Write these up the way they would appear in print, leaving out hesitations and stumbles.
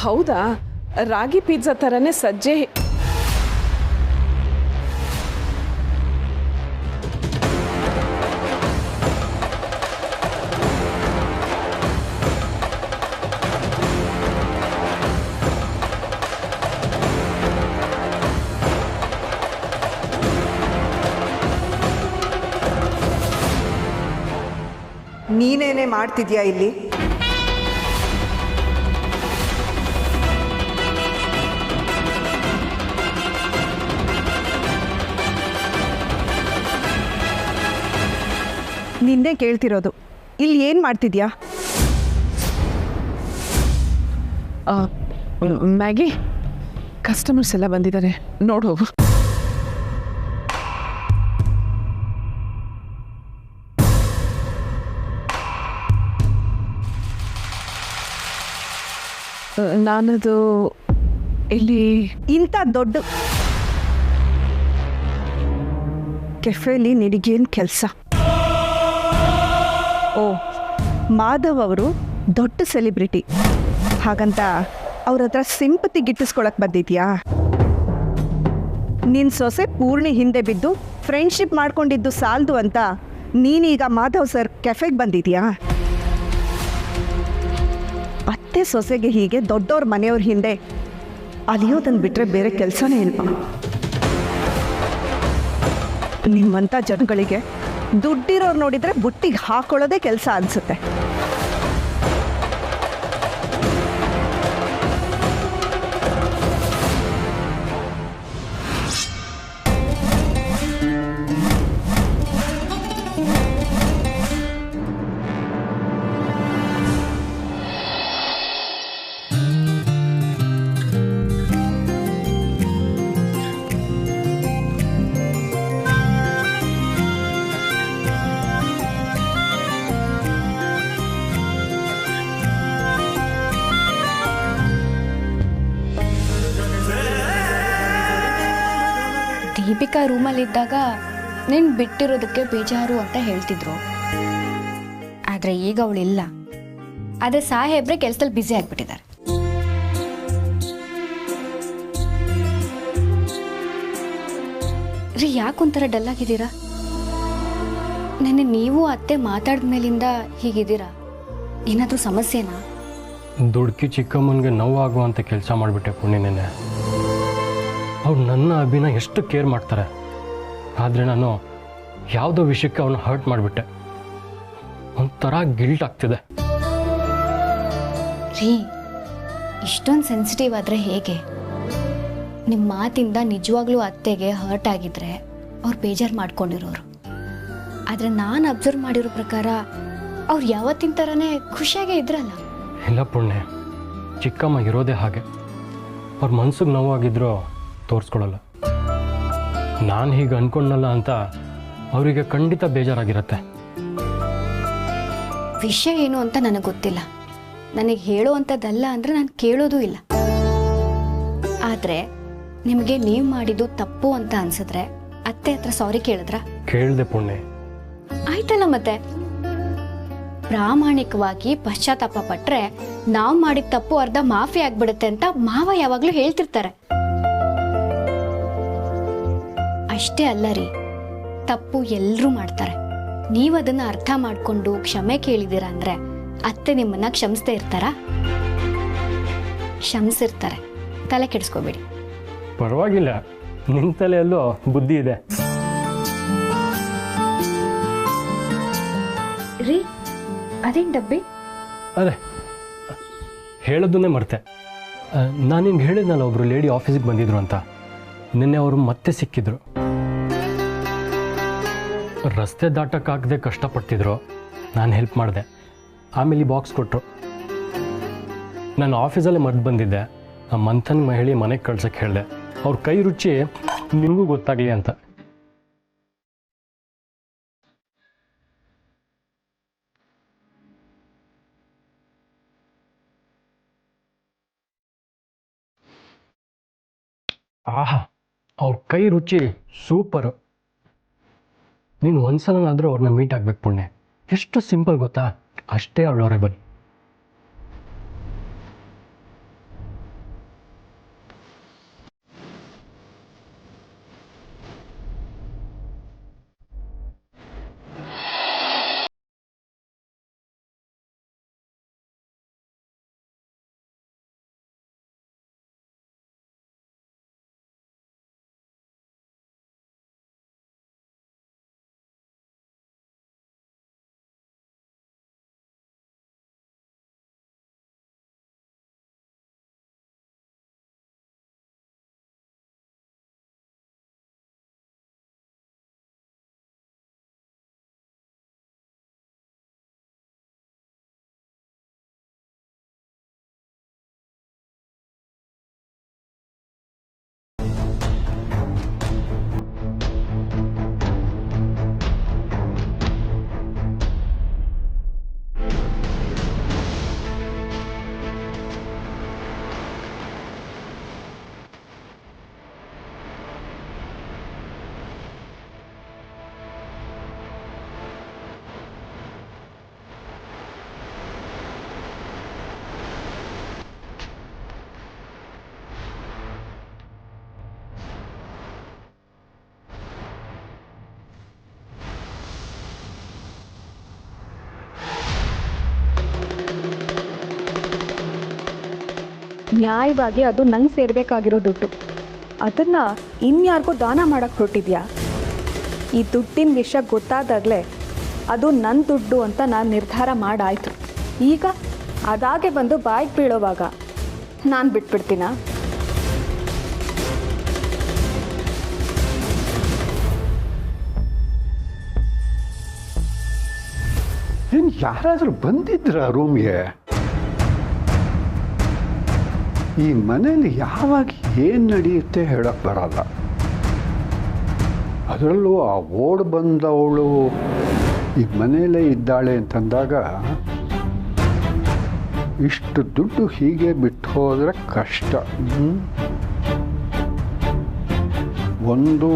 ಹೌದಾ? ರಾಗಿ ಪಿಜ್ಜಾ ಥರನೇ ಸಜ್ಜೆ ನೀನೇನೇ ಮಾಡ್ತಿದ್ಯಾ ಇಲ್ಲಿ? ನಿನ್ನೆ ಕೇಳ್ತಿರೋದು, ಇಲ್ಲಿ ಏನು ಮಾಡ್ತಿದ್ಯಾ? ಮ್ಯಾಗಿ, ಕಸ್ಟಮರ್ಸ್ ಎಲ್ಲ ಬಂದಿದ್ದಾರೆ, ನೋಡು. ನಾನದು ಇಲ್ಲಿ ಇಂಥ ದೊಡ್ಡ ಕೆಫೆಲಿ ನಿನಗೇನು ಕೆಲಸ? ಓ, ಮಾಧವ್ ಅವರು ದೊಡ್ಡ ಸೆಲೆಬ್ರಿಟಿ, ಹಾಗಂತ ಅವ್ರ ಹತ್ರ ಸಿಂಪತಿ ಗಿಟ್ಟಿಸ್ಕೊಳಕ್ಕೆ ಬಂದಿದ್ಯಾ? ನಿನ್ನ ಸೊಸೆ ಪೂರ್ಣಿ ಹಿಂದೆ ಬಿದ್ದು ಫ್ರೆಂಡ್ಶಿಪ್ ಮಾಡ್ಕೊಂಡಿದ್ದು ಸಾಲದು ಅಂತ ನೀನೀಗ ಮಾಧವ್ ಸರ್ ಕೆಫೆಗೆ ಬಂದಿದ್ಯಾ? ಅತ್ತೆ ಸೊಸೆಗೆ ಹೀಗೆ ದೊಡ್ಡವ್ರ ಮನೆಯವ್ರ ಹಿಂದೆ ಅಲಿಯೋದನ್ನು ಬಿಟ್ಟರೆ ಬೇರೆ ಕೆಲಸನೇ ಇಲ್ವಾ? ನಿಮ್ಮಂಥ ಜನಗಳಿಗೆ ದುಡ್ಡಿರೋರು ನೋಡಿದರೆ ಬುಟ್ಟಿಗೆ ಹಾಕೊಳ್ಳೋದೇ ಕೆಲಸ ಅನಿಸುತ್ತೆ. ದೀಪಿಕಾ ರೂಮಲ್ಲಿದ್ದಾಗ ನಿನ್ನ ಬಿಟ್ಟಿರೋದಕ್ಕೆ ಬೇಜಾರು ಅಂತ ಹೇಳ್ತಿದ್ರು, ಆದರೆ ಈಗ ಅವಳಿಲ್ಲ. ಆದರೆ ಸಾಹೇಬ್ರೆ ಕೆಲಸದಲ್ಲಿ ಬ್ಯುಸಿ ಆಗಿಬಿಟ್ಟಿದ್ದಾರೆ. ರೀ, ಯಾಕೊಂಥರ ಡಲ್ ಆಗಿದ್ದೀರಾ? ನೆನ್ನೆ ನೀವು ಅತ್ತೆ ಮಾತಾಡಿದ ಮೇಲಿಂದ ಹೀಗಿದ್ದೀರಾ? ಏನಾದರೂ ಸಮಸ್ಯೆನಾ? ದುಡ್ಕಿ ಚಿಕ್ಕಮ್ಮನಿಗೆ ನೋವಾಗುವಂಥ ಕೆಲಸ ಮಾಡಿಬಿಟ್ಟೆ ಪುಣ್ಯನೇ. ಅವ್ರು ನನ್ನ ಅಭಿನ ಎಷ್ಟು ಕೇರ್ ಮಾಡ್ತಾರೆ, ಆದರೆ ನಾನು ಯಾವುದೋ ವಿಷಯಕ್ಕೆ ಅವನು ಹರ್ಟ್ ಮಾಡಿಬಿಟ್ಟೆ. ಒಂಥರ ಗಿಲ್ಟ್ ಆಗ್ತಿದೆ. ರೀ, ಇಷ್ಟೊಂದು ಸೆನ್ಸಿಟಿವ್ ಆದರೆ ಹೇಗೆ? ನಿಮ್ಮ ಮಾತಿಂದ ನಿಜವಾಗ್ಲೂ ಅತ್ತೆಗೆ ಹರ್ಟ್ ಆಗಿದ್ರೆ ಅವ್ರು ಬೇಜಾರು ಮಾಡ್ಕೊಂಡಿರೋರು. ಆದರೆ ನಾನು ಅಬ್ಸರ್ವ್ ಮಾಡಿರೋ ಪ್ರಕಾರ ಅವ್ರು ಯಾವತ್ತಿನ ಥರನೇ ಖುಷಿಯಾಗೇ ಇದ್ರಲ್ಲ. ಇಲ್ಲ ಪುಣ್ಯ, ಚಿಕ್ಕಮ್ಮ ಇರೋದೇ ಹಾಗೆ. ಅವ್ರ ಮನ್ಸಿಗೆ ನೋವಾಗಿದ್ರು ತೋರಿಸ್ಕೊಳಲ್ಲ. ನಾನು ಹೀಗೆ ಅನ್ಕೊಂಡಲ್ಲ ಅಂತ ಅವರಿಗೆ ಖಂಡಿತ ಬೇಜಾರಾಗಿರತ್ತೆ. ವಿಷಯ ಏನು ಅಂತ ನನಗೆ ಗೊತ್ತಿಲ್ಲ. ನನಗೆ ಹೇಳೋವಂಥದ್ದಲ್ಲ ಅಂದರೆ ನಾನು ಕೇಳೋದೂ ಇಲ್ಲ. ಆದರೆ ನಿಮಗೆ ನೀವು ಮಾಡಿದ್ದು ತಪ್ಪು ಅಂತ ಅನ್ಸಿದ್ರೆ ಅತ್ತೆ ಹತ್ರ ಸಾರಿ ಕೇಳಿದ್ರಾ? ಕೇಳಿದೆ ಪುಣ್ಯ. ಆಯ್ತಲ್ಲ, ಮತ್ತೆ ಪ್ರಾಮಾಣಿಕವಾಗಿ ಪಶ್ಚಾತ್ತಾಪ ಪಟ್ರೆ ನಾವು ಮಾಡಿದ ತಪ್ಪು ಅರ್ಧ ಮಾಫಿ ಆಗ್ಬಿಡುತ್ತೆ ಅಂತ ಮಾವ ಯಾವಾಗಲೂ ಹೇಳ್ತಿರ್ತಾರೆ. ಅಷ್ಟೇ ಅಲ್ಲ ರೀ, ತಪ್ಪು ಎಲ್ಲರೂ ಮಾಡ್ತಾರೆ. ನೀವು ಅದನ್ನ ಅರ್ಥ ಮಾಡ್ಕೊಂಡು ಕ್ಷಮೆ ಕೇಳಿದ್ದೀರಾ ಅಂದ್ರೆ ಅತ್ತೆ ನಿಮ್ಮನ್ನ ಕ್ಷಮಿಸ್ತಾ ಇರ್ತಾರಾ? ಕ್ಷಮಿಸಿರ್ತಾರೆ, ತಲೆ ಕೆಡಿಸ್ಕೋಬೇಡಿ. ಪರವಾಗಿಲ್ಲ, ನಿನ್ನ ತಲೆಯಲ್ಲೂ ಬುದ್ಧಿ ಇದೆ. ರೀ, ಅದೇನು ಡಬ್ಬಿ? ಅದೇ ಹೇಳೋದನ್ನೇ ಮರ್ತೆ. ನಾನು ನಿಮ್ಗೆ ಹೇಳಿದ್ನಲ್ಲ, ಒಬ್ರು ಲೇಡಿ ಆಫೀಸಿಗೆ ಬಂದಿದ್ರು ಅಂತ. ನಿನ್ನೆ ಅವರು ಮತ್ತೆ ಸಿಕ್ಕಿದ್ರು. ರಸ್ತೆ ದಾಟಕ್ಕಾಗದೆ ಕಷ್ಟಪಡ್ತಿದ್ರು. ನಾನು ಹೆಲ್ಪ್ ಮಾಡಿದೆ. ಆಮೇಲೆ ಬಾಕ್ಸ್ ಕೊಟ್ಟರು. ನಾನು ಆಫೀಸಲ್ಲೇ ಮರೆತು ಬಂದಿದ್ದೆ. ಆ ಮಂಥನ್ ಮಹಿಳೆ ಮನೆಗೆ ಕಳ್ಸಕ್ಕೆ ಹೇಳಿದೆ. ಅವ್ರ ಕೈ ರುಚಿ ನಿಮಗೂ ಗೊತ್ತಾಗಲಿ ಅಂತ. ಆಹಾ, ಅವ್ರ ಕೈ ರುಚಿ ಸೂಪರು. ನೀನು ಒಂದ್ಸಲನಾದರೂ ಅವ್ರನ್ನ ಮೀಟ್ ಆಗ್ಬೇಕು ಪುಣ್ಯ. ಎಷ್ಟು ಸಿಂಪಲ್ ಗೊತ್ತಾ? ಅಷ್ಟೇ ಅವಳವರೇ ಬನ್ನಿ. ನ್ಯಾಯವಾಗಿ ಅದು ನಂಗೆ ಸೇರಬೇಕಾಗಿರೋ ದುಡ್ಡು. ಅದನ್ನು ಇನ್ಯಾರಿಗೂ ದಾನ ಮಾಡೋಕ್ಕೆ ಹೊರಟಿದ್ಯಾ? ಈ ದುಡ್ಡಿನ ವಿಷಯ ಗೊತ್ತಾದಾಗಲೇ ಅದು ನನ್ನ ದುಡ್ಡು ಅಂತ ನಾನು ನಿರ್ಧಾರ ಮಾಡಾಯಿತು. ಈಗ ಅದಾಗೆ ಬಂದು ಬಾಯಿಗೆ ಬೀಳೋವಾಗ ನಾನು ಬಿಟ್ಬಿಡ್ತೀನಾ? ಏನು ಯಾರಾದರೂ ಬಂದಿದ್ರ ರೂಮ್ಗೆ? ಈ ಮನೇಲಿ ಯಾವಾಗ ಏನು ನಡೆಯುತ್ತೆ ಹೇಳಕ್ಕೆ ಬರಲ್ಲ. ಅದರಲ್ಲೂ ಆ ಓಡ್ ಬಂದವಳು ಈ ಮನೆಯಲ್ಲೇ ಇದ್ದಾಳೆ ಅಂತಂದಾಗ ಇಷ್ಟು ದುಡ್ಡು ಹೀಗೆ ಬಿಟ್ಟು ಹೋದರೆ ಕಷ್ಟ. ಒಂದು,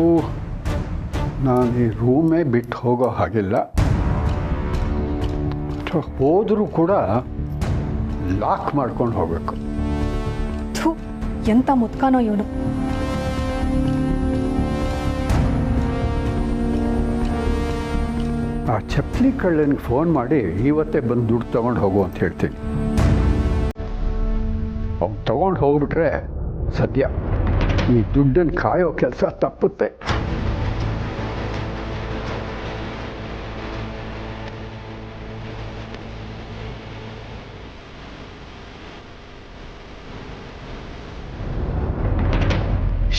ನಾನು ಈ ರೂಮೇ ಬಿಟ್ಟು ಹೋಗೋ ಹಾಗಿಲ್ಲ, ಹೋದರೂ ಕೂಡ ಲಾಕ್ ಮಾಡ್ಕೊಂಡು ಹೋಗಬೇಕು. ಎಂಥ ಮುತ್ಕಾನೋ ಇವನು. ಆ ಚಪ್ಪಲಿ ಕಳ್ಳನಿಗೆ ಫೋನ್ ಮಾಡಿ ಇವತ್ತೇ ಬಂದು ದುಡ್ಡು ತೊಗೊಂಡು ಹೋಗು ಅಂತ ಹೇಳ್ತೀನಿ. ಅವ್ನು ತೊಗೊಂಡು ಹೋಗ್ಬಿಟ್ರೆ ಸದ್ಯ ಈ ದುಡ್ಡನ್ನು ಕಾಯೋ ಕೆಲಸ ತಪ್ಪುತ್ತೆ.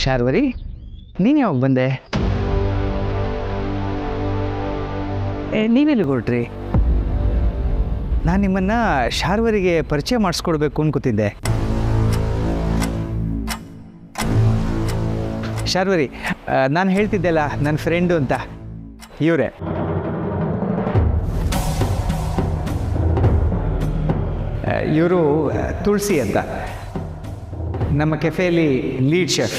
ಶಾರ್ವರಿ, ನೀನು ಯಾವಾಗ ಬಂದೆ? ನೀವೆಲ್ಲಿ ಹೊರಟ್ರಿ? ನಾನು ನಿಮ್ಮನ್ನು ಶಾರ್ವರಿಗೆ ಪರಿಚಯ ಮಾಡಿಸ್ಕೊಡ್ಬೇಕು ಅನ್ಕೋತಿದ್ದೆ. ಶಾರ್ವರಿ, ನಾನು ಹೇಳ್ತಿದ್ದೆಲ್ಲ ನನ್ನ ಫ್ರೆಂಡು ಅಂತ, ಇವರೇ. ಇವರು ತುಳಸಿ ಅಂತ, ನಮ್ಮ ಕೆಫೆಯಲ್ಲಿ ಲೀಡ್ ಶೆಫ್.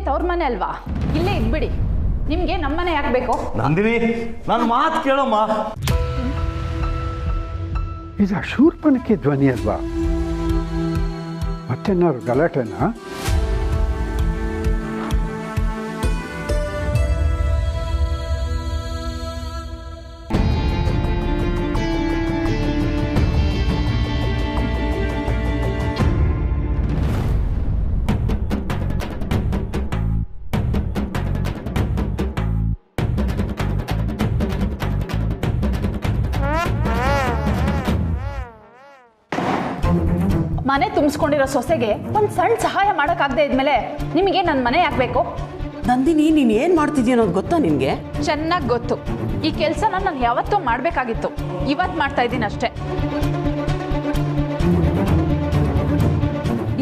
ತವ್ರ ಮನೆ ಅಲ್ವಾ, ಇಲ್ಲೇ ಇದ್ಬಿಡಿ. ನಿಮ್ಗೆ ನಮ್ಮನೆ ಯಾಕೆ ಬೇಕು? ನಂದಿನಿ, ನನ್ನ ಮಾತು ಕೇಳಮ್ಮ. ಇದು ಶೂರ್ಪನಕ್ಕೆ ಧ್ವನಿ ಅಲ್ವಾ? ಮತ್ತೇನಾದ್ರು ಗಲಾಟೆನಾ? ಮನೆ ತುಂಬಿಸ್ಕೊಂಡಿರೋ ಸೊಸೆಗೆ ಒಂದು ಸಣ್ಣ ಸಹಾಯ ಮಾಡೋಕ್ಕಾಗದೆ ಇದ್ಮೇಲೆ ನಿಮಗೆ ನನ್ನ ಮನೆ ಯಾಕೆ ಬೇಕು? ನಂದಿನಿ, ನೀನು ಏನು ಮಾಡ್ತಿದ್ಯಾ ಅನ್ನೋದು ಗೊತ್ತಾ ನಿನಗೆ? ಚೆನ್ನಾಗಿ ಗೊತ್ತು. ಈ ಕೆಲಸನ ನಾನು ಯಾವತ್ತೂ ಮಾಡಬೇಕಾಗಿತ್ತು, ಇವತ್ತು ಮಾಡ್ತಾ ಇದ್ದೀನಿ ಅಷ್ಟೇ.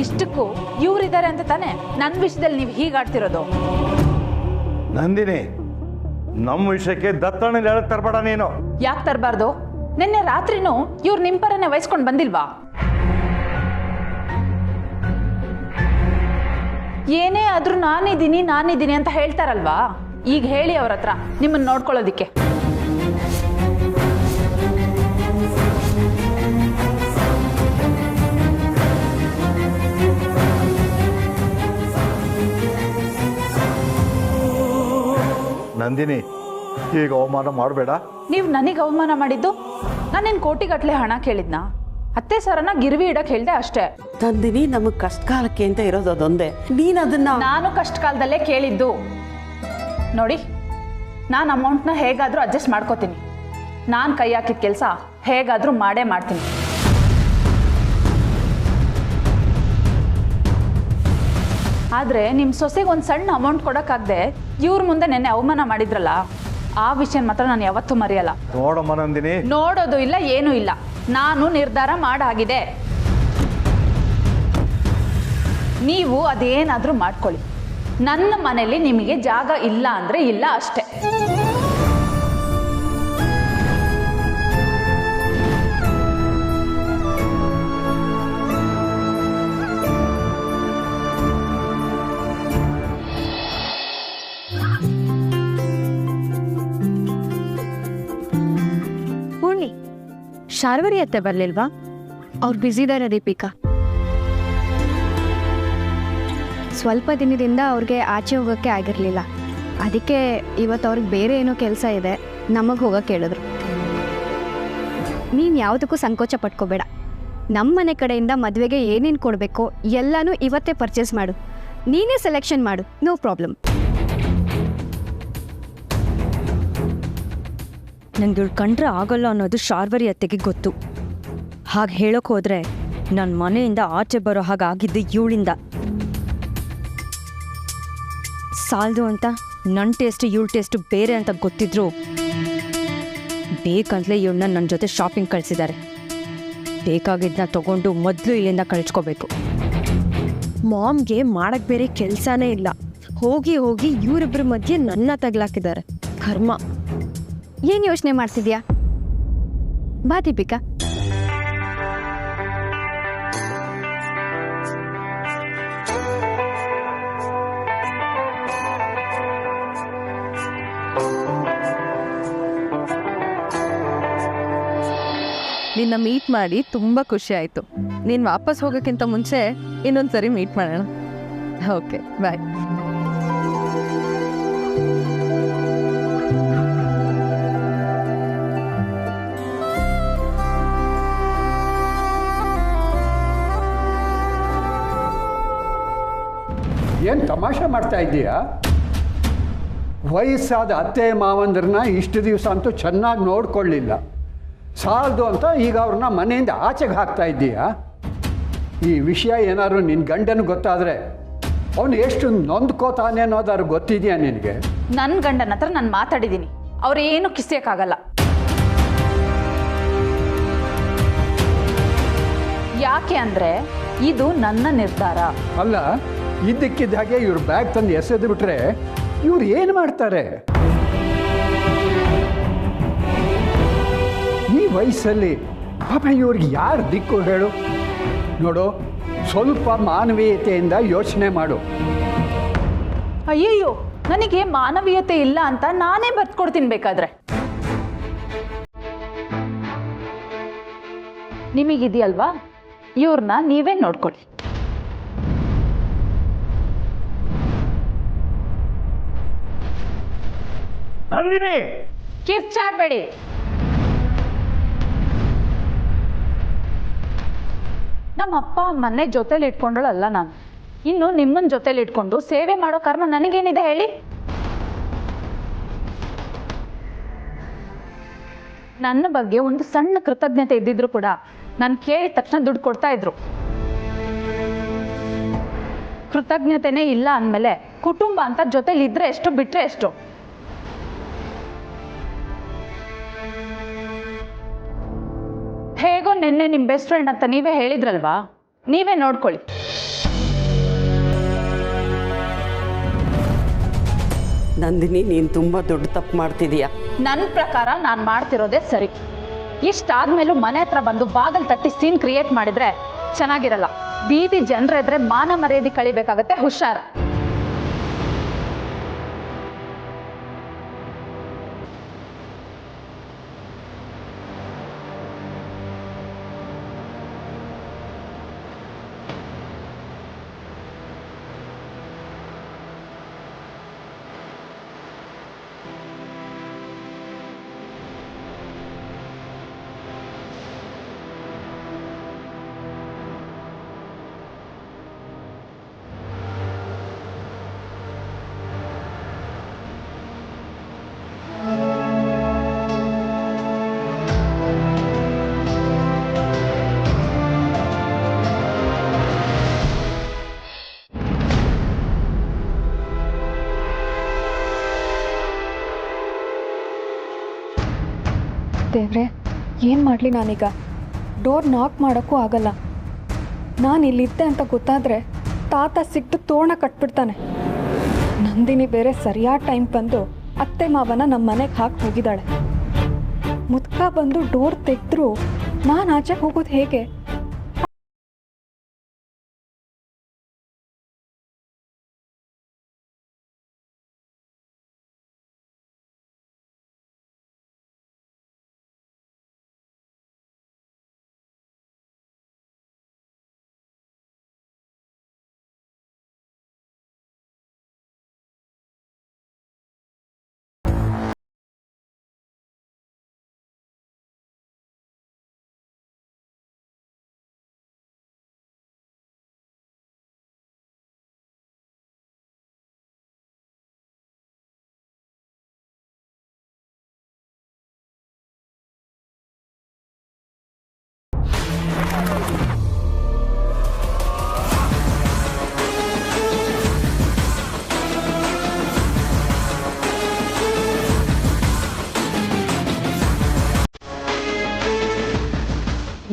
ಇಷ್ಟಕ್ಕೂ ಇವರಿದ್ದಾರೆ ಅಂತ ತಾನೇ ನನ್ನ ವಿಷಯದಲ್ಲಿ ನೀವು ಹೀಗಾಡ್ತಿರೋದು? ನಂದಿನಿ, ನಮ್ಮ ವಿಷಯಕ್ಕೆ ದತ್ತಣ್ಣಲ್ಲಿ ಹೇಳಕ್ ತರಬೇಡ ನೀನು. ಯಾಕೆ ತರಬಾರ್ದು? ನಿನ್ನೆ ರಾತ್ರಿನೂ ಇವ್ರು ನಿಮ್ಮ ಪರನೇ ವಹಿಸ್ಕೊಂಡು ಬಂದಿಲ್ವಾ? ಏನೇ ಆದ್ರೂ ನಾನಿದ್ದೀನಿ ಅಂತ ಹೇಳ್ತಾರಲ್ವಾ, ಈಗ ಹೇಳಿ ಅವ್ರ ಹತ್ರ ನಿಮ್ಮನ್ನು ನೋಡ್ಕೊಳ್ಳೋದಿಕ್ಕೆ. ನಂದಿನಿ, ಈಗ ಅವಮಾನ ಮಾಡಬೇಡ. ನೀವು ನನಗೆ ಅವಮಾನ ಮಾಡಿದ್ದು? ನಾನೇನು ಕೋಟಿಗಟ್ಟಲೆ ಹಣ ಕೇಳಿದ್ನಾ? ಅತ್ತೆ ಸರನ್ನ ಗಿರ್ವಿ ಇಡಕ್ಕೆ ಹೇಳ್ದೆ ಅಷ್ಟೇ. ನಂದಿನಿ, ನಮಗೆ ಕಷ್ಟ ಕಾಲಕ್ಕೆ ಅಂತ ಇರೋದು ಅದೊಂದೇ. ನೀನು ಅದನ್ನ... ನಾನು ಕಷ್ಟ ಕಾಲದಲ್ಲೇ ಕೇಳಿದ್ದು. ನೋಡಿ, ನಾನು ಅಮೌಂಟ್ನ ಹೇಗಾದರೂ ಅಡ್ಜಸ್ಟ್ ಮಾಡ್ಕೋತೀನಿ. ನಾನು ಕೈ ಹಾಕಿದ ಕೆಲಸ ಹೇಗಾದರೂ ಮಾಡೇ ಮಾಡ್ತೀನಿ. ಆದರೆ ನಿಮ್ಮ ಸೊಸೆಗೆ ಒಂದು ಸಣ್ಣ ಅಮೌಂಟ್ ಕೊಡೋಕ್ಕಾಗದೆ ಇವ್ರ ಮುಂದೆ ನೆನ್ನೆ ಅವಮಾನ ಮಾಡಿದ್ರಲ್ಲ, ಆ ವಿಷಯ ಮಾತ್ರ ನಾನು ಯಾವತ್ತೂ ಮರೆಯಲ್ಲ. ನೋಡಮ್ಮ ನಂದಿನಿ, ನೋಡೋದು ಇಲ್ಲ, ಏನೂ ಇಲ್ಲ. ನಾನು ನಿರ್ಧಾರ ಮಾಡಾಗಿದೆ. ನೀವು ಅದೇನಾದರೂ ಮಾಡ್ಕೊಳ್ಳಿ. ನನ್ನ ಮನೇಲಿ ನಿಮಗೆ ಜಾಗ ಇಲ್ಲ ಅಂದರೆ ಇಲ್ಲ ಅಷ್ಟೇ. ಪೂರ್ಣಿ, ಶಾರ್ವರಿ ಅತ್ತೆ ಬರಲಿಲ್ವಾ? ಅವ್ರು ಬ್ಯುಸಿ ಇದ್ದಾರೆ ದೀಪಿಕಾ. ಸ್ವಲ್ಪ ದಿನದಿಂದ ಅವ್ರಿಗೆ ಆಚೆ ಹೋಗೋಕ್ಕೆ ಆಗಿರಲಿಲ್ಲ. ಅದಕ್ಕೆ ಇವತ್ತು ಅವ್ರಿಗೆ ಬೇರೆ ಏನೋ ಕೆಲಸ ಇದೆ, ನಮಗೆ ಹೋಗೋಕೆ ಹೇಳಿದ್ರು. ನೀನು ಯಾವುದಕ್ಕೂ ಸಂಕೋಚ ಪಟ್ಕೋಬೇಡ. ನಮ್ಮ ಮನೆ ಕಡೆಯಿಂದ ಮದುವೆಗೆ ಏನೇನು ಕೊಡಬೇಕೋ ಎಲ್ಲನೂ ಇವತ್ತೇ ಪರ್ಚೇಸ್ ಮಾಡು. ನೀನೇ ಸೆಲೆಕ್ಷನ್ ಮಾಡು, ನೋ ಪ್ರಾಬ್ಲಮ್. ನಂಗೆ ಇವಳು ಕಂಡ್ರೆ ಆಗೋಲ್ಲ ಅನ್ನೋದು ಶಾರ್ವರಿ ಅತ್ತೆಗೆ ಗೊತ್ತು. ಹಾಗೆ ಹೇಳೋಕೆ ಹೋದರೆ ನನ್ನ ಮನೆಯಿಂದ ಆಚೆ ಬರೋ ಹಾಗಾಗಿದ್ದು ಇವಳಿಂದ. ಸಾಲದು ಅಂತ ನನ್ನ ಟೇಸ್ಟು ಇವಳ ಟೇಸ್ಟು ಬೇರೆ ಅಂತ ಗೊತ್ತಿದ್ರು ಬೇಕಂತಲೇ ಇವಳನ್ನ ನನ್ನ ಜೊತೆ ಶಾಪಿಂಗ್ ಕಳಿಸಿದ್ದಾರೆ. ಬೇಕಾಗಿದ್ದನ್ನ ತಗೊಂಡು ಮೊದಲು ಇಲ್ಲಿಂದ ಕಳಿಸ್ಕೋಬೇಕು. ಮಾಮ್ಗೆ ಮಾಡಕ್ಕೆ ಬೇರೆ ಕೆಲಸನೇ ಇಲ್ಲ. ಹೋಗಿ ಹೋಗಿ ಇವರಿಬ್ಬರ ಮಧ್ಯೆ ನನ್ನ ತಗ್ಲಾಕಿದ್ದಾರೆ. ಕರ್ಮ. ಏನು ಯೋಚನೆ ಮಾಡ್ತಿದ್ಯಾ? ಬಾ ದೀಪಿಕಾ. ನಿನ್ನ ಮೀಟ್ ಮಾಡಿ ತುಂಬ ಖುಷಿ ಆಯಿತು. ನೀನು ವಾಪಸ್ ಹೋಗೋಕ್ಕಿಂತ ಮುಂಚೆ ಇನ್ನೊಂದು ಸರಿ ಮೀಟ್ ಮಾಡೋಣ. ಓಕೆ, ಬಾಯ್. ಏನು ತಮಾಷೆ ಮಾಡ್ತಾ ಇದ್ದೀಯಾ? ವಯಸ್ಸಾದ ಅತ್ತೆ ಮಾವಂದ್ರನ್ನ ಇಷ್ಟು ದಿವಸ ಅಂತೂ ಚೆನ್ನಾಗಿ ನೋಡ್ಕೊಳ್ಳಿಲ್ಲ. ಸಾಲದು ಅಂತ ಈಗ ಅವ್ರನ್ನ ಮನೆಯಿಂದ ಆಚೆಗೆ ಹಾಕ್ತಾ ಇದ್ದೀಯಾ? ಈ ವಿಷಯ ಏನಾದ್ರು ನಿನ್ನ ಗಂಡನಿಗೆ ಗೊತ್ತಾದರೆ ಅವನು ಎಷ್ಟು ನೊಂದ್ಕೋತಾನೆ ಅನ್ನೋದಾದ್ರು ಗೊತ್ತಿದೆಯಾ ನಿನಗೆ? ನನ್ನ ಗಂಡನ ಹತ್ರ ನಾನು ಮಾತಾಡಿದ್ದೀನಿ. ಅವ್ರೇನು ಕಿಸಿಯೋಕ್ಕಾಗಲ್ಲ. ಯಾಕೆ ಅಂದರೆ ಇದು ನನ್ನ ನಿರ್ಧಾರ. ಅಲ್ಲ, ಇದ್ದಕ್ಕಿದ್ದ ಹಾಗೆ ಇವ್ರ ಬ್ಯಾಗ್ ತಂದು ಎಸೆದು ಬಿಟ್ರೆ ಇವ್ರು ಏನು ಮಾಡ್ತಾರೆ? ಈ ವಯಸ್ಸಲ್ಲಿ ಪಾಪ ಇವ್ರಿಗೆ ಯಾರು ದಿಕ್ಕು ಹೇಳು? ನೋಡು, ಸ್ವಲ್ಪ ಮಾನವೀಯತೆಯಿಂದ ಯೋಚನೆ ಮಾಡು. ಅಯ್ಯಯ್ಯೋ, ನನಗೆ ಮಾನವೀಯತೆ ಇಲ್ಲ ಅಂತ ನಾನೇ ಬರ್ತ್ಕೊಡ್ತೀನಿ ಬೇಕಾದ್ರೆ. ನಿಮಗಿದೆಯಲ್ವಾ, ಇವ್ರನ್ನ ನೀವೇ ನೋಡ್ಕೊಳ್ಳಿ. ಕಿರ್ಚಾಡ್ಬೇಡಿ. ನಮ್ಮ ಅಪ್ಪ ಅಮ್ಮನ್ನೇ ಜೊತೆಲಿ ಇಟ್ಕೊಂಡಳಲ್ಲ ನಾನು. ಇನ್ನು ನಿಮ್ಮನ್ನ ಜೊತೆಲಿ ಇಟ್ಕೊಂಡು ಸೇವೆ ಮಾಡೋ ಕರ್ಮ ನನಗೇನಿದೆ ಹೇಳಿ? ನನ್ನ ಬಗ್ಗೆ ಒಂದು ಸಣ್ಣ ಕೃತಜ್ಞತೆ ಇದ್ದಿದ್ರು ಕೂಡ ನಾನು ಕೇಳಿದ ತಕ್ಷಣ ದುಡ್ಡು ಕೊಡ್ತಾ ಇದ್ರು. ಕೃತಜ್ಞತೆನೇ ಇಲ್ಲ ಅಂದಮೇಲೆ ಕುಟುಂಬ ಅಂತ ಜೊತೆಲಿ ಇದ್ರೆ ಎಷ್ಟು, ಬಿಟ್ರೆ ಎಷ್ಟು? ಹೇಗೋ ನಿನ್ನೆ ನಿಮ್ಮ ಬೆಸ್ಟ್ ಫ್ರೆಂಡ್ ಅಂತ ನೀವೇ ಹೇಳಿದ್ರಲ್ವಾ, ನೀವೇ ನೋಡ್ಕೊಳ್ಳಿ. ನಂದಿನಿ, ನೀನು ತುಂಬ ದೊಡ್ಡ ತಪ್ಪು ಮಾಡ್ತಿದೀಯ. ನನ್ನ ಪ್ರಕಾರ ನಾನು ಮಾಡ್ತಿರೋದೇ ಸರಿ. ಇಷ್ಟಾದ್ಮೇಲೂ ಮನೆ ಹತ್ರ ಬಂದು ಬಾಗಲ್ ತಟ್ಟಿ ಸೀನ್ ಕ್ರಿಯೇಟ್ ಮಾಡಿದ್ರೆ ಚೆನ್ನಾಗಿರಲ್ಲ. ಬೀದಿ ಜನರ ಎದುರೆ ಮಾನ ಮರ್ಯಾದೆ ಕಳಿಬೇಕಾಗತ್ತೆ. ಹುಷಾರ. ದೇವ್ರೆ, ಏನು ಮಾಡಲಿ ನಾನೀಗ? ಡೋರ್ ನಾಕ್ ಮಾಡೋಕ್ಕೂ ಆಗಲ್ಲ. ನಾನು ಇಲ್ಲಿದ್ದೆ ಅಂತ ಗೊತ್ತಾದರೆ ತಾತ ಸಿಕ್ತು ತೋರಣ ಕಟ್ಬಿಡ್ತಾನೆ. ನಂದಿನಿ ಬೇರೆ ಸರಿಯಾದ ಟೈಮ್ ಬಂದು ಅತ್ತೆ ಮಾವನ ನಮ್ಮ ಮನೆಗೆ ಹಾಕಿ ಹೋಗಿದ್ದಾಳೆ. ಮುದ್ಕ ಬಂದು ಡೋರ್ ತೆಗೆದ್ರು ನಾನು ಆಚೆಗೆ ಹೋಗೋದು ಹೇಗೆ?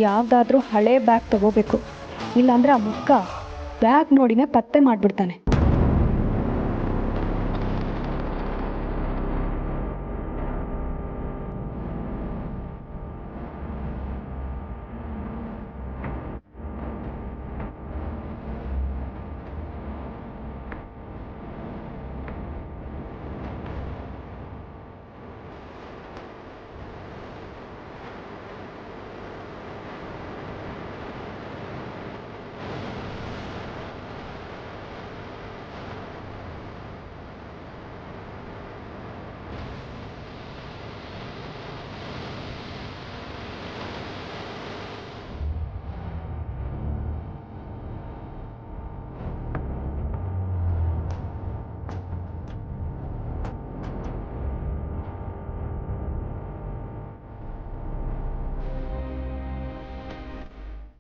ಯಾವುದಾದ್ರೂ ಹಳೆ ಬ್ಯಾಗ್ ತಗೋಬೇಕು, ಇಲ್ಲಾಂದ್ರೆ ಆ ಮುದ್ಕ ಬ್ಯಾಗ್ ನೋಡಿನೇ ಪತ್ತೆ ಮಾಡಿಬಿಡ್ತಾನೆ.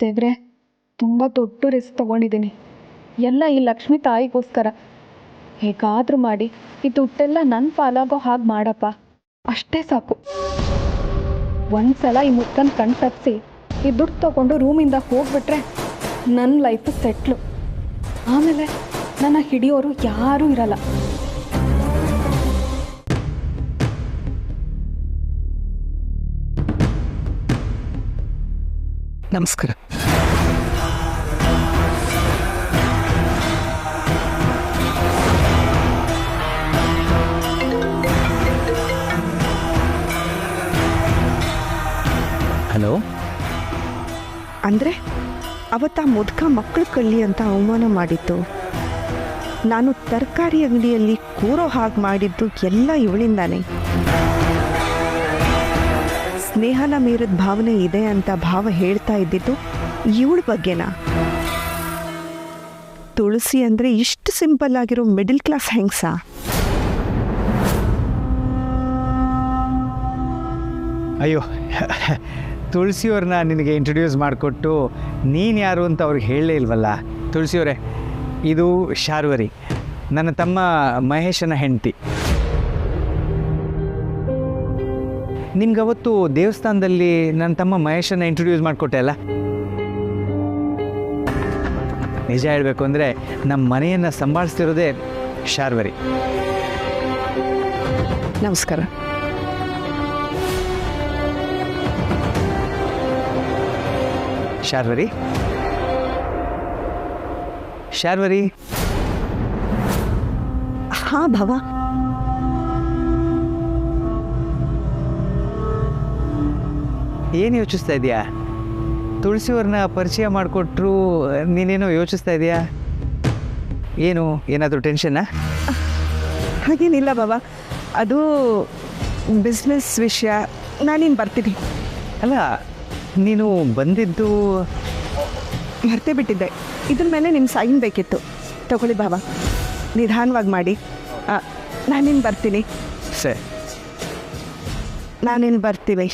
ದೇವ್ರೆ, ತುಂಬ ದೊಡ್ಡ ರಿಸ್ಕ್ ತೊಗೊಂಡಿದ್ದೀನಿ. ಎಲ್ಲ ಈ ಲಕ್ಷ್ಮಿ ತಾಯಿಗೋಸ್ಕರ. ಹೇಗಾದರೂ ಮಾಡಿ ಈ ದುಡ್ಡೆಲ್ಲ ನನ್ನ ಪಾಲಾಗೋ ಹಾಗೆ ಮಾಡಪ್ಪ, ಅಷ್ಟೇ ಸಾಕು. ಒಂದ್ಸಲ ಈ ಮುದ್ಕನ ಕಣ್ ತಪ್ಪಿಸಿ ಈ ದುಡ್ಡು ತೊಗೊಂಡು ರೂಮಿಂದ ಹೋಗ್ಬಿಟ್ರೆ ನನ್ನ ಲೈಫು ಸೆಟ್ಲು. ಆಮೇಲೆ ನನ್ನ ಹಿಡಿಯೋರು ಯಾರೂ ಇರಲ್ಲ. ನಮಸ್ಕಾರ. ಹಲೋ. ಅಂದರೆ ಅವತ್ತ ಮುದ್ಕ ಮಕ್ಕಳು ಕಳ್ಳಿ ಅಂತ ಅವಮಾನ ಮಾಡಿತ್ತು. ನಾನು ತರಕಾರಿ ಅಂಗಡಿಯಲ್ಲಿ ಕೂರೋ ಹಾಗೆ ಮಾಡಿದ್ದು ಎಲ್ಲ ಇವಳಿಂದಾನೆ. ಸ್ನೇಹನ ಮೀರಿದ ಭಾವನೆ ಇದೆ ಅಂತ ಭಾವ ಹೇಳ್ತಾ ಇದ್ದಿದ್ದು ಇವಳ ಬಗ್ಗೆನಾ? ತುಳಸಿ ಅಂದರೆ ಇಷ್ಟು ಸಿಂಪಲ್ ಆಗಿರೋ ಮಿಡಿಲ್ ಕ್ಲಾಸ್ ಹೆಂಗ್ಸ? ಅಯ್ಯೋ, ತುಳಸಿಯವ್ರನ್ನ ನಿನಗೆ ಇಂಟ್ರೊಡ್ಯೂಸ್ ಮಾಡಿಕೊಟ್ಟು ನೀನು ಯಾರು ಅಂತ ಅವ್ರಿಗೆ ಹೇಳಲೇ ಇಲ್ವಲ್ಲ. ತುಳಸಿಯವರೇ, ಇದು ಶಾರ್ವರಿ, ನನ್ನ ತಮ್ಮ ಮಹೇಶನ ಹೆಂಡತಿ. ನಿಮ್ಗವತ್ತು ದೇವಸ್ಥಾನದಲ್ಲಿ ನನ್ನ ತಮ್ಮ ಮಹೇಶನ ಇಂಟ್ರೊಡ್ಯೂಸ್ ಮಾಡಿಕೊಟ್ಟೆ ಅಲ್ಲ? ನಿಜ ಹೇಳಬೇಕು ಅಂದರೆ ನಮ್ಮ ಮನೆಯನ್ನು ಸಂಭಾಳಿಸ್ತಿರೋದೇ ಶಾರ್ವರಿ. ನಮಸ್ಕಾರ. ಶಾರ್ವರಿ, ಶಾರ್ವರಿ. ಹಾಂ ಭವ. ಏನು ಯೋಚಿಸ್ತಾ ಇದೆಯಾ? ತುಳಸಿಯವ್ರನ್ನ ಪರಿಚಯ ಮಾಡಿಕೊಟ್ರು, ನೀನೇನೋ ಯೋಚಿಸ್ತಾ ಇದೆಯಾ? ಏನು, ಏನಾದರೂ ಟೆನ್ಷನ್ನಾ? ಹಾಗೇನಿಲ್ಲ ಬಾಬಾ, ಅದು ಬಿಸ್ನೆಸ್ ವಿಷಯ. ನಾನಿನ್ನು ಬರ್ತೀನಿ. ಅಲ್ಲ, ನೀನು ಬಂದಿದ್ದು ಮರ್ತೇ ಬಿಟ್ಟಿದ್ದೆ. ಇದ್ರ ಮೇಲೆ ನಿಮ್ಮ ಸೈನ್ ಬೇಕಿತ್ತು. ತಗೊಳ್ಳಿ ಬಾಬಾ, ನಿಧಾನವಾಗಿ ಮಾಡಿ. ನಾನಿನ್ನು ಬರ್ತೀನಿ. ಸರಿ, ನಾನಿನ್ನು ಬರ್ತೀವಿ.